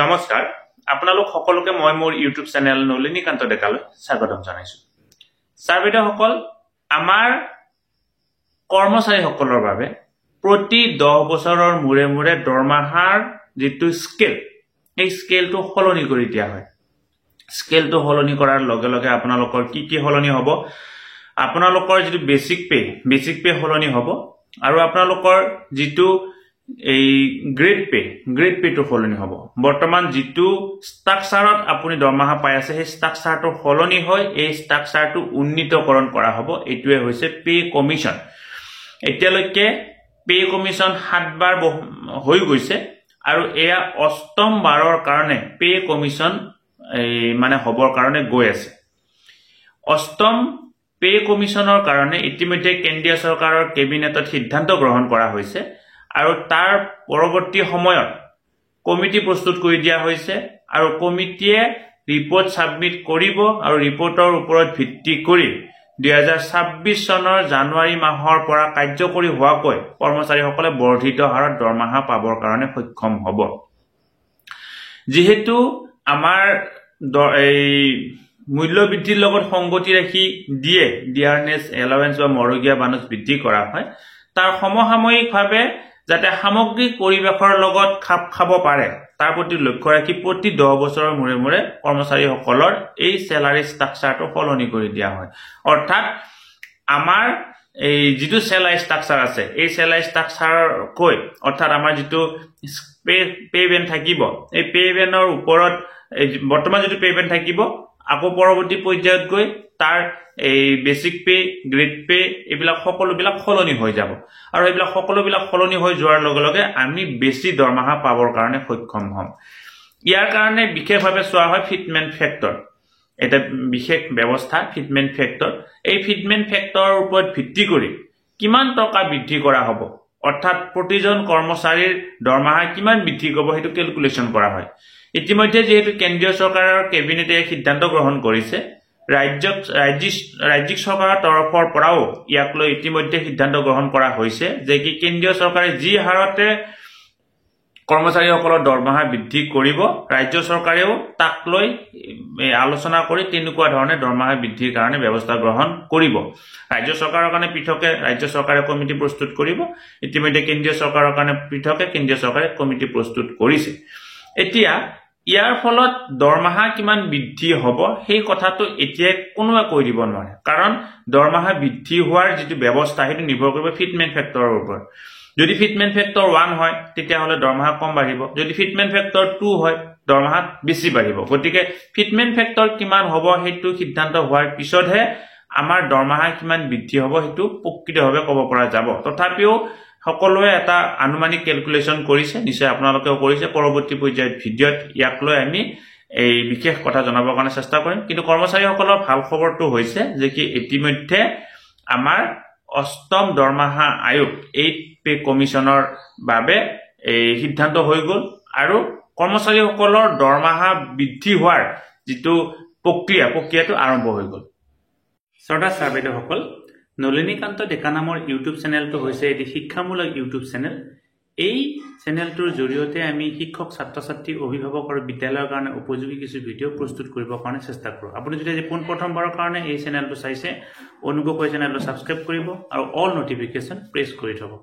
নমস্কাৰ আপোনালোক সকলোকে মই মোৰ ইউটিউব চেনেল নলিনীকান্ত ডেকালৈ স্বাগতম জনাইছো। ছাৰবিদসকল, আমাৰ কৰ্মচাৰীসকলৰ বাবে প্ৰতি 10 বছৰৰ মূৰে মূৰে দৰমহাৰ যিটো স্কেল, এই স্কেলটো সলনি কৰি দিয়া হয়। স্কেলটো সলনি কৰাৰ লগে লগে আপোনালোকৰ কি কি সলনি হ'ব? আপোনালোকৰ যিটো বেসিক পে সলনি হ'ব আৰু আপোনালোকৰ যিটো এই গ্ৰেড পেটো সলনি হ'ব। বৰ্তমান যিটো ষ্ট্ৰাকচাৰত আপুনি দৰমহা পাই আছে সেই ষ্ট্ৰাকচাৰটো সলনি হয়, এই ষ্ট্ৰাকচাৰটো উন্নীতকৰণ কৰা হ'ব। এইটোৱে হৈছে পে কমিশন। এতিয়ালৈকে পে কমিশন 7 বাৰ হৈ গৈছে আৰু এয়া 8ম বাৰৰ কাৰণে পে কমিশন মানে হ'বৰ কাৰণে গৈ আছে। 8ম পে কমিশনৰ কাৰণে ইতিমধ্যে কেন্দ্ৰীয় চৰকাৰৰ কেবিনেটত সিদ্ধান্ত গ্ৰহণ কৰা হৈছে আৰু তাৰ পৰৱৰ্তী সময়ত কমিটি প্ৰস্তুত কৰি দিয়া হৈছে আৰু কমিটিয়ে ৰিপৰ্ট সাবমিট কৰিব আৰু ৰিপৰ্টৰ ওপৰত ভিত্তি কৰি 2026 চনৰ জানুৱাৰী মাহৰ পৰা কাৰ্যকৰী হোৱাকৈ কৰ্মচাৰীসকলে বৰ্ধিত হাৰত দৰমহা পাবৰ কাৰণে সক্ষম হ'ব। যেহেতু আমাৰ এই মূল্য বৃদ্ধিৰ লগত সংগতি ৰাখি ডিয়াৰনেছ এলাৱেন্স বা মৰগীয়া বানুচ বৃদ্ধি কৰা হয়, তাৰ সমসাময়িকভাৱে যাতে সামগ্ৰিক পৰিৱেশৰ লগত খাপ খাব পাৰে তাৰ প্ৰতি লক্ষ্য ৰাখি প্ৰতি 10 বছৰৰ মূৰে মূৰে কৰ্মচাৰীসকলৰ এই চেলাৰী ষ্ট্ৰাকচাৰটো সলনি কৰি দিয়া হয়। অৰ্থাৎ আমাৰ এই যিটো চেলাৰী ষ্ট্ৰাকচাৰ আছে, এই চেলাৰী ষ্ট্ৰাকচাৰকৈ অৰ্থাৎ আমাৰ যিটো পে বেন থাকিব, এই পে বেনৰ ওপৰত বৰ্তমান যিটো পে বেন থাকিব, আকৌ পৰৱৰ্তী পৰ্যায়ত গৈ তাৰ এই বেসিক পে, গ্ৰেড পে এইবিলাক সকলোবিলাক সলনি হৈ যাব আৰু এইবিলাক সকলোবিলাক সলনি হৈ যোৱাৰ লগে লগে আমি বেছি দৰমহা পাবৰ কাৰণে সক্ষম হ'ম। ইয়াৰ কাৰণে বিশেষভাৱে চোৱা হয় ফিটমেন্ট ফেক্টৰ। এটা বিশেষ ব্যৱস্থা ফিটমেন্ট ফেক্টৰ। এই ফিটমেন্ট ফেক্টৰৰ ওপৰত ভিত্তি কৰি কিমান টকা বৃদ্ধি কৰা হ'ব, অৰ্থাৎ প্ৰতিজন কৰ্মচাৰীৰ দৰমহা কিমান বৃদ্ধি হ'ব সেইটো ক্যালকুলেশন কৰা হয়। ইতিমধ্যে যেহেতু কেন্দ্ৰীয় চৰকাৰৰ কেবিনেটে সিদ্ধান্ত গ্ৰহণ কৰিছে, ৰাজ্যিক চৰকাৰৰ তৰফৰ পৰাও ইয়াক লৈ ইতিমধ্যে সিদ্ধান্ত গ্ৰহণ কৰা হৈছে যে কি কেন্দ্ৰীয় চৰকাৰে যি হাৰতে কৰ্মচাৰীসকলৰ দৰমহা বৃদ্ধি কৰিব, ৰাজ্য চৰকাৰেও তাক লৈ আলোচনা কৰি তেনেকুৱা ধৰণে দৰমহা বৃদ্ধিৰ কাৰণে ব্যৱস্থা গ্ৰহণ কৰিব। ৰাজ্য চৰকাৰৰ কাৰণে পৃথকে ৰাজ্য চৰকাৰে কমিটি প্ৰস্তুত কৰিব, ইতিমধ্যে কেন্দ্ৰীয় চৰকাৰৰ কাৰণে পৃথকে কেন্দ্ৰীয় চৰকাৰে কমিটি প্ৰস্তুত কৰিছে। এতিয়া ইয়াৰ ফলত দৰমহা কিমান বৃদ্ধি হ'ব সেই কথাটো এতিয়া কোনোৱে কৈ দিব নোৱাৰে, কাৰণ দৰমহা বৃদ্ধি হোৱাৰ যিটো ব্যৱস্থা সেইটো নিৰ্ভৰ কৰিব ফিটমেন্ট ফেক্টৰৰ ওপৰত। যদি ফিটমেন্ট ফেক্টৰ 1 হয় তেতিয়াহ'লে দৰমহা কম বাঢ়িব, যদি ফিটমেন্ট ফেক্টৰ 2 হয় দৰমহা বেছি বাঢ়িব। গতিকে ফিটমেন্ট ফেক্টৰ কিমান হ'ব সেইটো সিদ্ধান্ত হোৱাৰ পিছতহে আমাৰ দৰমহা কিমান বৃদ্ধি হ'ব সেইটো প্ৰকৃতভাৱে ক'ব পৰা যাব। তথাপিও সকলোৱে এটা আনুমানিক ক্যালকুলেশন কৰিছে, নিশ্চয় আপোনালোকেও কৰিছে। পৰৱৰ্তী পৰ্যায়ত ভিডিঅ'ত ইয়াক লৈ আমি এই বিশেষ কথা জনাবৰ কাৰণে চেষ্টা কৰিম। কিন্তু কৰ্মচাৰীসকলৰ ভাল খবৰটো হৈছে যে কি ইতিমধ্যে আমাৰ 8ম দৰমহা আয়োগ এই পে কমিশনৰ বাবে এই সিদ্ধান্ত হৈ গ'ল আৰু কৰ্মচাৰীসকলৰ দৰমহা বৃদ্ধি হোৱাৰ যিটো প্ৰক্ৰিয়াটো আৰম্ভ হৈ গ'ল। শ্ৰদ্ধা ছাৰবিদসকল, নলিনীকান্ত ডেকা নামৰ ইউটিউব চেনেলটো হৈছে এটি শিক্ষামূলক ইউটিউব চেনেল। এই চেনেলটোৰ জৰিয়তে আমি শিক্ষক, ছাত্ৰ-ছাত্ৰী, অভিভাৱক আৰু বিদ্যালয়ৰ কাৰণে উপযোগী কিছু ভিডিঅ' প্ৰস্তুত কৰিবৰ কাৰণে চেষ্টা কৰোঁ। আপুনি যদি আজি প্ৰথমবাৰৰ কাৰণে এই চেনেলটো চাইছে, অনুগ্ৰহ কৰি চেনেলটো ছাবস্ক্ৰাইব কৰিব আৰু অল নটিফিকেশ্যন প্ৰেছ কৰি থ'ব।